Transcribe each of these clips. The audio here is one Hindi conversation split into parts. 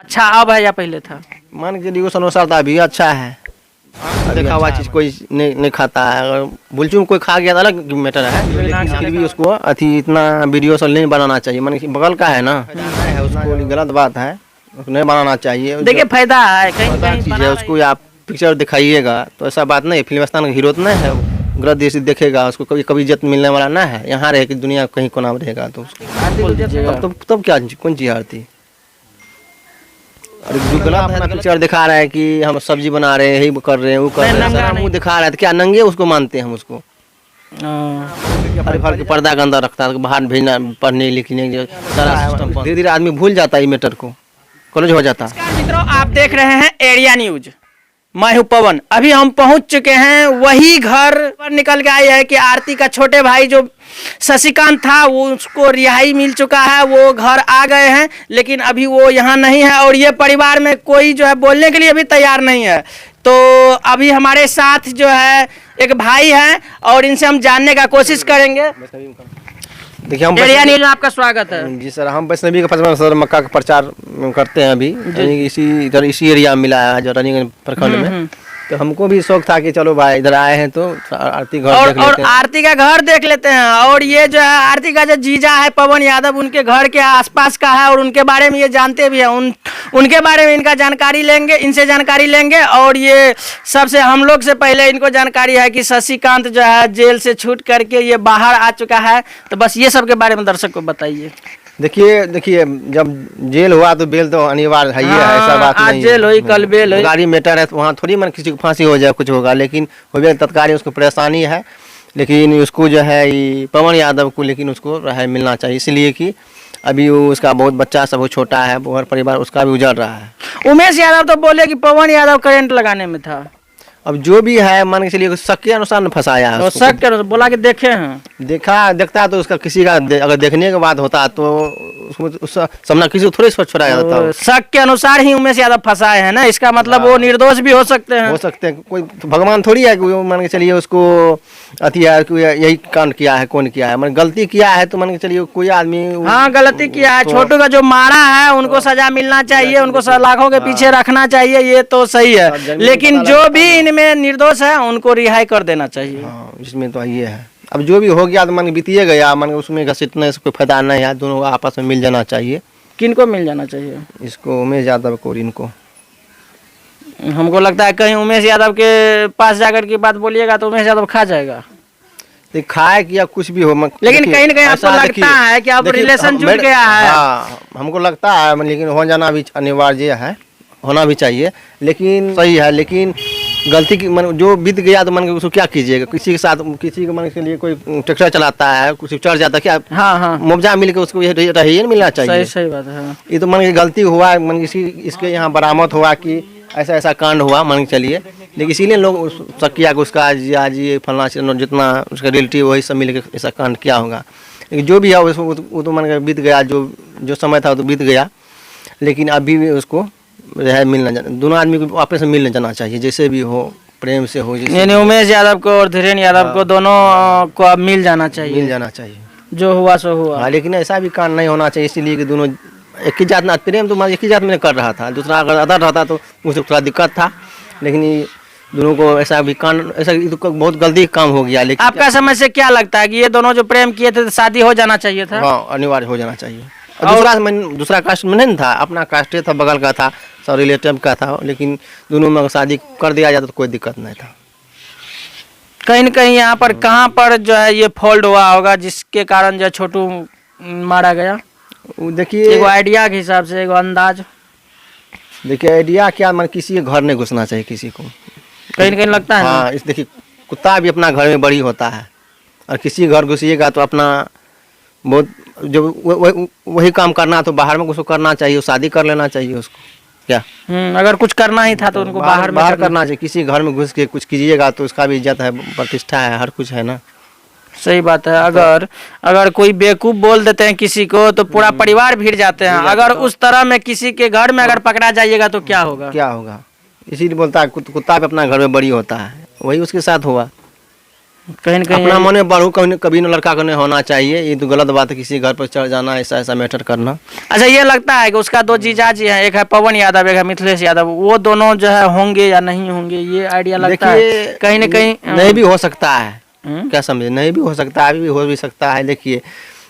अच्छा अब है या पहले था? मान के चलिए उस अनुसार तो अभी अच्छा है। देखा हुआ चीज कोई नहीं खाता है। अगर बुलचुम कोई खा गया तो अलग मैटर है, लेकिन फिर भी उसको अति इतना वीडियो सब नहीं बनाना चाहिए। मान बगल का है ना, उसको गलत बात है, उसको नहीं बनाना चाहिए। देखिए फायदा है, कहीं चीज है, उसको आप पिक्चर दिखाइएगा तो ऐसा बात नहीं। फिल्मिस्तान का हीरो तो नहीं है, गलत देश देखेगा उसको कभी कभी इज्जत मिलने वाला ना है। यहाँ रहे कि दुनिया कहीं को नाम रहेगा तो तब क्या कौन चीज हारती। और जो गलत अपना पिक्चर दिखा रहा है कि हम सब्जी बना रहे हैं, यही कर रहे हैं, वो कर रहे हैं, मुँह दिखा रहा है तो क्या नंगे उसको मानते हैं हम उसको। फल के पर्दा के अंदर रखता है, बाहर भेजना पढ़ने लिखने सारा सिस्टम। धीरे धीरे आदमी भूल जाता है मैटर को, कॉलेज हो जाता है। मित्रों आप देख रहे हैं एरिया न्यूज, मैं हूं पवन। अभी हम पहुंच चुके हैं वही घर पर निकल के आए हैं कि आरती का छोटे भाई जो शशिकांत था वो उसको रिहाई मिल चुका है, वो घर आ गए हैं, लेकिन अभी वो यहाँ नहीं है और ये परिवार में कोई जो है बोलने के लिए भी तैयार नहीं है। तो अभी हमारे साथ जो है एक भाई हैं और इनसे हम जानने का कोशिश करेंगे। देखिए हम एरिया न्यूज में आपका स्वागत है। जी सर, हम वैष्णवी का सर मक्का का प्रचार करते हैं अभी, इसी एरिया में मिला है जो रानीगंज प्रखंड में। तो हमको भी शौक था कि चलो भाई इधर आए हैं तो आरती घर देख लेते हैं। आरती का घर देख लेते हैं। और ये जो है आरती का जो जीजा है पवन यादव, उनके घर के आसपास का है और उनके बारे में ये जानते भी हैं। उनके बारे में इनका जानकारी लेंगे, इनसे जानकारी लेंगे। और ये सबसे हम लोग से पहले इनको जानकारी है कि शशिकांत जो है जेल से छूट करके ये बाहर आ चुका है। तो बस ये सब के बारे में दर्शक को बताइए। देखिए जब जेल हुआ तो बेल तो अनिवार्य है, ऐसा बात नहीं है। जेल हुई कल बेल हुई, गाड़ी मैटर है तो वहाँ थोड़ी मन किसी को फांसी हो जाए कुछ होगा, लेकिन हो गया तत्काल उसको परेशानी है। लेकिन उसको जो है ये पवन यादव को लेकिन उसको राहत मिलना चाहिए, इसलिए कि अभी वो उसका बहुत बच्चा सब छोटा है, बहुत परिवार उसका भी उजड़ रहा है। उमेश यादव तो बोले कि पवन यादव करंट लगाने में था। अब जो भी है मान के चलिए शक के अनुसार फंसाया है। तो शक के अनुसार बोला कि देखे हैं, देखता तो उसका किसी का अगर देखने के बाद होता तो उसको सामना किसी को थोड़ी छोड़ा जाता था। शक के अनुसार ही उमेश यादव फंसाए हैं ना, इसका मतलब वो निर्दोष भी हो सकते हैं। कोई तो भगवान थोड़ी है कि मान के चलिए उसको अति है कि यही कांड किया है, कौन किया है। मान गलती किया है तो मान के चलिए कोई आदमी हाँ गलती किया है। छोटू का जो मारा है उनको सजा मिलना चाहिए, उनको लाखों के पीछे रखना चाहिए, ये तो सही है। लेकिन जो भी इनमें निर्दोष है उनको रिहाई कर देना चाहिए। इसमें तो ये है। अब जो भी हो गया तो मान बीतिए गया, मान उसमें घसीटने से कोई फायदा नहीं है। दोनों आपस में मिल जाना चाहिए। किनको मिल जाना चाहिए? इसको उमेश यादव को और इनको। हमको लगता है कहीं उमेश यादव के पास जाकर की बात बोलिएगा तो उमेश यादव खा जाएगा। खाए कि या कुछ भी हो, लेकिन कहीं न कहीं आपको लगता है कि अब रिलेशन जुड़ गया है। हाँ हमको लगता है, लेकिन हो जाना भी अनिवार्य है, होना भी चाहिए। लेकिन सही है, लेकिन गलती की मन जो बीत गया तो मन उसको क्या कीजिएगा। किसी के साथ किसी के मन के लिए कोई ट्रैक्टर चलाता है, कुछ चढ़ जाता है, क्या हाँ मुआवजा मिल के उसको रहिए मिलना चाहिए। सही बात है। ये तो मन की गलती हुआ, मन इसके यहाँ बरामद हुआ कि ऐसा ऐसा कांड हुआ मान के चलिए। लेकिन इसीलिए लोग शक किया कि उसका जी फलना जितना उसका रिलेटिव वही सब मिल के ऐसा कांड किया होगा। लेकिन जो भी है वो तो मन का बीत गया, जो समय था वो तो बीत गया। लेकिन अभी भी उसको रिहाई मिलना, दोनों आदमी को आपस में मिलने जाना चाहिए, जैसे भी हो प्रेम से हो। यानी उमेश यादव को और धीरेन्द्र यादव को दोनों को अब मिल जाना चाहिए, जो हुआ सो हुआ। लेकिन ऐसा भी कांड नहीं होना चाहिए, इसीलिए कि दोनों एक ही जात में, प्रेम तो एक ही जात में कर रहा था, दूसरा अगर अदर रहता तो मुझे थोड़ा दिक्कत था। लेकिन दोनों को ऐसा भी कांड, ऐसा तो बहुत गलती काम हो गया। लेकिन आपका समझ से क्या लगता है कि ये दोनों जो प्रेम किए थे शादी हो जाना चाहिए था? हाँ अनिवार्य हो जाना चाहिए। दूसरा कास्ट में नहीं था, अपना कास्ट था, बगल का था, सब रिलेटिव का था। लेकिन दोनों में शादी कर दिया जाता तो कोई दिक्कत नहीं था। कहीं न कहीं यहाँ पर कहाँ पर जो है ये फॉल्ट हुआ होगा जिसके कारण जो छोटू मारा गया? देखिए एक आइडिया के हिसाब से, एक अंदाज। देखिए आइडिया क्या, मतलब किसी के घर नहीं घुसना चाहिए किसी को, कहीं न कहीं लगता है। हाँ देखिए कुत्ता भी अपना घर में बड़ी होता है, और किसी घर घुसिएगा तो अपना बहुत जो वही काम करना तो बाहर में उसको करना चाहिए, शादी कर लेना चाहिए उसको। क्या अगर कुछ करना ही था तो उनको बाहर करना चाहिए। किसी घर में घुस के कुछ कीजिएगा तो उसका भी इज्जत है, प्रतिष्ठा है, हर कुछ है ना। सही बात है। अगर कोई बेवकूफ बोल देते हैं किसी को तो पूरा परिवार भिड़ जाते हैं। अगर उस तरह में किसी के घर में अगर पकड़ा जाइएगा तो क्या होगा? इसीलिए बोलता है कुत्ता भी अपना घर में बड़ी होता है, वही उसके साथ हुआ। कहीं न कहीं अपना मन में बढ़ू कभी न लड़का को नहीं होना चाहिए। ये तो गलत बात है, किसी घर पर चढ़ जाना, ऐसा ऐसा मैटर करना। अच्छा, ये लगता है कि उसका दो जीजाजी हैं, एक है पवन यादव, एक है मिथिलेश यादव, वो दोनों जो है होंगे या नहीं होंगे, ये आइडिया लगता है देखिए, कहीं न कहीं नहीं भी हो सकता है, हम्म। क्या समझे, नहीं भी हो सकता है, अभी भी हो भी सकता है। देखिए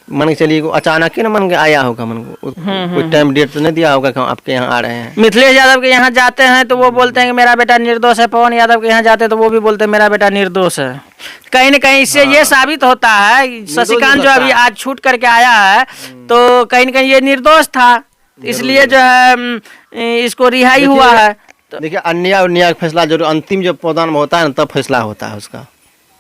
मन के चलिए अचानक ही ना मन के आया होगा, मन को कोई टाइम डेट तो नहीं दिया होगा कि हम आपके यहाँ आ रहे हैं। मिथिलेश यादव के यहाँ जाते हैं तो वो बोलते हैं कि मेरा बेटा निर्दोष है, पवन यादव के यहाँ जाते हैं तो वो भी बोलते हैं मेरा बेटा निर्दोष है। कहीं न कहीं इससे ये साबित होता है शशिकांत जो अभी आज छूट करके आया है तो कहीं न कहीं ये निर्दोष था, इसलिए जो है इसको रिहाई हुआ है। तो देखिए अन्याय और न्याय का फैसला जरूर अंतिम जब पौधान में होता है ना, तब फैसला होता है उसका।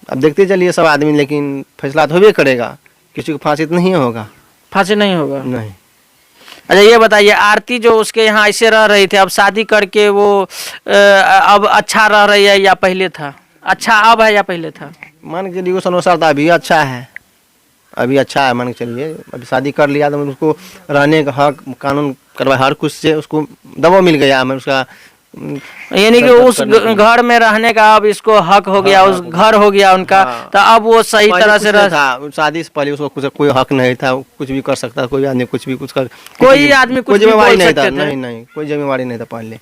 अब देखते चलिए सब आदमी, लेकिन फैसला तो होबे करेगा, किसी को फांसी तो नहीं होगा, फांसी नहीं होगा। नहीं। अच्छा, ये बताइए आरती जो उसके यहाँ ऐसे रह रही थी, अब शादी करके वो अब अच्छा रह रही है या पहले था अच्छा, अब है या पहले था? मान के चलिए उस अनुसार तो अभी अच्छा है, अभी अच्छा है। मान के चलिए अभी शादी कर लिया तो उसको रहने का हक कानून करवा, हर कुछ से उसको दबाव मिल गया। मैं उसका यानी कि उस घर में रहने का अब इसको हक हो गया, उस घर हो गया उनका, तो अब वो सही तरह से रह था। शादी से पहले उसको कुछ कोई हक नहीं था, कुछ भी कर सकता, कोई आदमी कुछ भी कुछ कर, कोई आदमी कोई कुछ भी जिम्मेवारी बोल नहीं था, सकते थे। नहीं नहीं कोई जिम्मेवारी नहीं था पहले।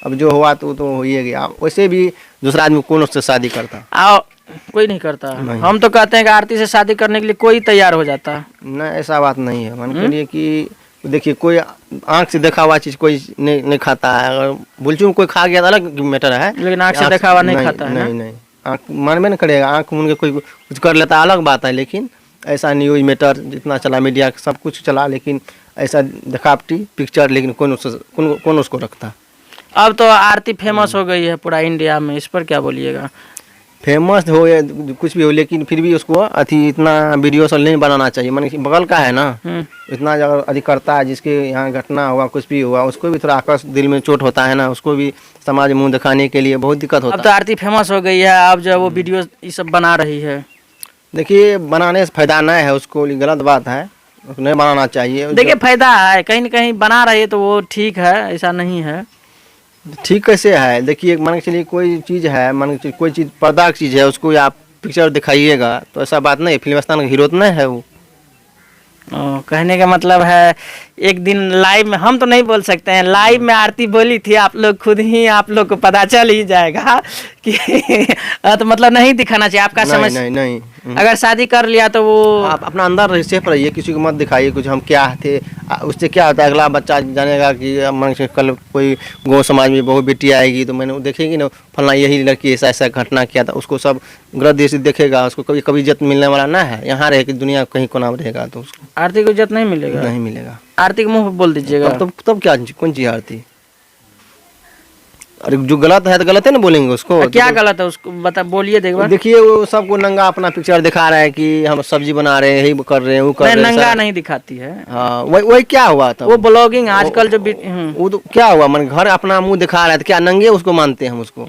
अब जो हुआ तो हो ही गया। वैसे भी दूसरा आदमी कौन उससे शादी करता? आओ, कोई नहीं करता। नहीं। हम तो कहते हैं कि आरती से शादी करने के लिए कोई तैयार हो जाता। नहीं, ऐसा बात नहीं है। मान के लिए कि देखिए कोई आंख से देखा हुआ चीज कोई नहीं खाता है। अगर बुलचू कोई खा गया तो अलग मैटर है, लेकिन आंख से देखा हुआ नहीं खाता है ना? नहीं नहीं, आंख मानवे नहीं करेगा। आंख मूंद के कोई कुछ कर लेता है अलग बात है, लेकिन ऐसा न्यूज मैटर जितना चला, मीडिया सब कुछ चला, लेकिन ऐसा दिखावटी पिक्चर, लेकिन कौन उसको रखता। अब तो आरती फेमस हो गई है पूरा इंडिया में, इस पर क्या बोलिएगा? फेमस हो या कुछ भी हो, लेकिन फिर भी उसको अति इतना वीडियो सब नहीं बनाना चाहिए। मान बगल का है ना, इतना अगर अधिक करता है, जिसके यहाँ घटना हुआ कुछ भी हुआ, उसको भी थोड़ा आकर्ष दिल में चोट होता है ना, उसको भी समाज मुंह दिखाने के लिए बहुत दिक्कत होता है। अब तो आरती फेमस हो गई है, अब जो वो वीडियो ये सब बना रही है। देखिए बनाने से फायदा नहीं है उसको, गलत बात है, उसको नहीं बनाना चाहिए। देखिए फायदा है, कहीं न कहीं बना रही है तो वो ठीक है, ऐसा नहीं है। ठीक कैसे है? देखिए मान के चलिए कोई चीज़ है, मान के चलिए कोई चीज़ पर्दा की चीज़ है, उसको आप पिक्चर दिखाइएगा तो ऐसा बात नहीं है। फिल्मिस्तान का हीरो तो नहीं है वो। कहने का मतलब है एक दिन लाइव में, हम तो नहीं बोल सकते हैं, लाइव में आरती बोली थी, आप लोग खुद ही आप लोग को पता चल ही जाएगा कि तो मतलब नहीं दिखाना चाहिए आपका समझ। नहीं नहीं, अगर शादी कर लिया तो वो आप अपना अंदर सेफ रहिए, किसी को मत दिखाइए कुछ हम क्या थे। उससे क्या होता है, अगला बच्चा जानेगा कि मान के कल कोई गाँव समाज में बहू बेटी आएगी तो मैंने देखेगी ना फलना यही लड़की ऐसा ऐसा घटना किया था, उसको सब ग्रह देश देखेगा, उसको कभी कभी इज्जत मिलने वाला ना है। यहाँ रहे कि दुनिया कहीं कोना में रहेगा तो उसको आरती को इज्जत नहीं मिलेगा। नहीं मिलेगा। आरती के मुंह पे बोल दीजिएगा। तब क्या कौन चीज आरती? अरे जो गलत है तो गलत है ना, बोलेंगे उसको। क्या गलत है उसको बता, बोलिए देखो। देखिए वो सबको नंगा अपना पिक्चर दिखा रहा है कि हम सब्जी बना रहे हैं, यही कर रहे हैं, वो कर रहे हैं। नंगा नहीं दिखाती है। हाँ वही क्या हुआ था? वो ब्लॉगिंग आजकल जो वो तो क्या हुआ, मन घर अपना मुंह दिखा रहा है तो क्या नंगे उसको मानते हैं हम उसको?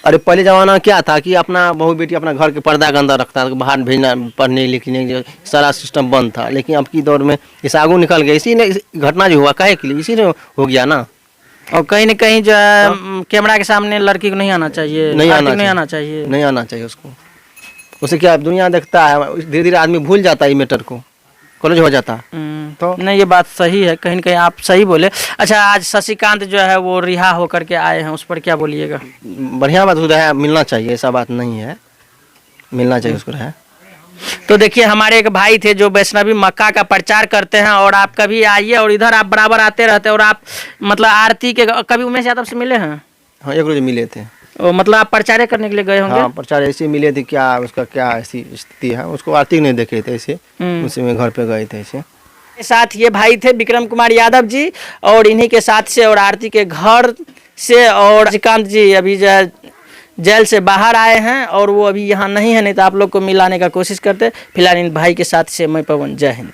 अरे पहले जमाना क्या था कि अपना बहू बेटी अपना घर के पर्दा के अंदर रखता था, बाहर भेजना पढ़ने लिखने सारा सिस्टम बंद था। लेकिन अब की दौर में इस आगू निकल गया, इसी ने घटना जो हुआ काहे के लिए, इसी ने हो गया ना। और कहीं न कहीं जो है कैमरा के सामने लड़की को नहीं आना चाहिए, नहीं आना चाहिए उसको। उसे क्या दुनिया देखता है, धीरे धीरे आदमी भूल जाता है ये मैटर को, कॉलेज हो जाता। तो नहीं, ये बात सही है, कहीं न कहीं आप सही बोले। अच्छा, आज शशिकांत जो है वो रिहा होकर के आए हैं, उस पर क्या बोलिएगा? बढ़िया बात है, मिलना चाहिए, ऐसा बात नहीं है, मिलना चाहिए उसको है। तो देखिए हमारे एक भाई थे जो वैष्णवी मक्का का प्रचार करते हैं, और आप कभी आइए, और इधर आप बराबर आते रहते हैं, और आप मतलब आरती के कभी उमेश यादव से मिले हैं? हाँ, एक रोज मिले थे। मतलब आप प्रचार करने के लिए गए होंगे? हाँ, प्रचार ऐसे मिले थे, क्या उसका क्या ऐसी स्थिति है, उसको आरती नहीं देखे थे ऐसे, उसी में घर पे गए थे ऐसे। साथ ये भाई थे विक्रम कुमार यादव जी, और इन्हीं के साथ से और आरती के घर से, और शशिकांत जी अभी जो है जेल से बाहर आए हैं, और वो अभी यहाँ नहीं है, नहीं तो आप लोग को मिलाने का कोशिश करते। फिलहाल इन भाई के साथ से मैं पवन, जय हिंद।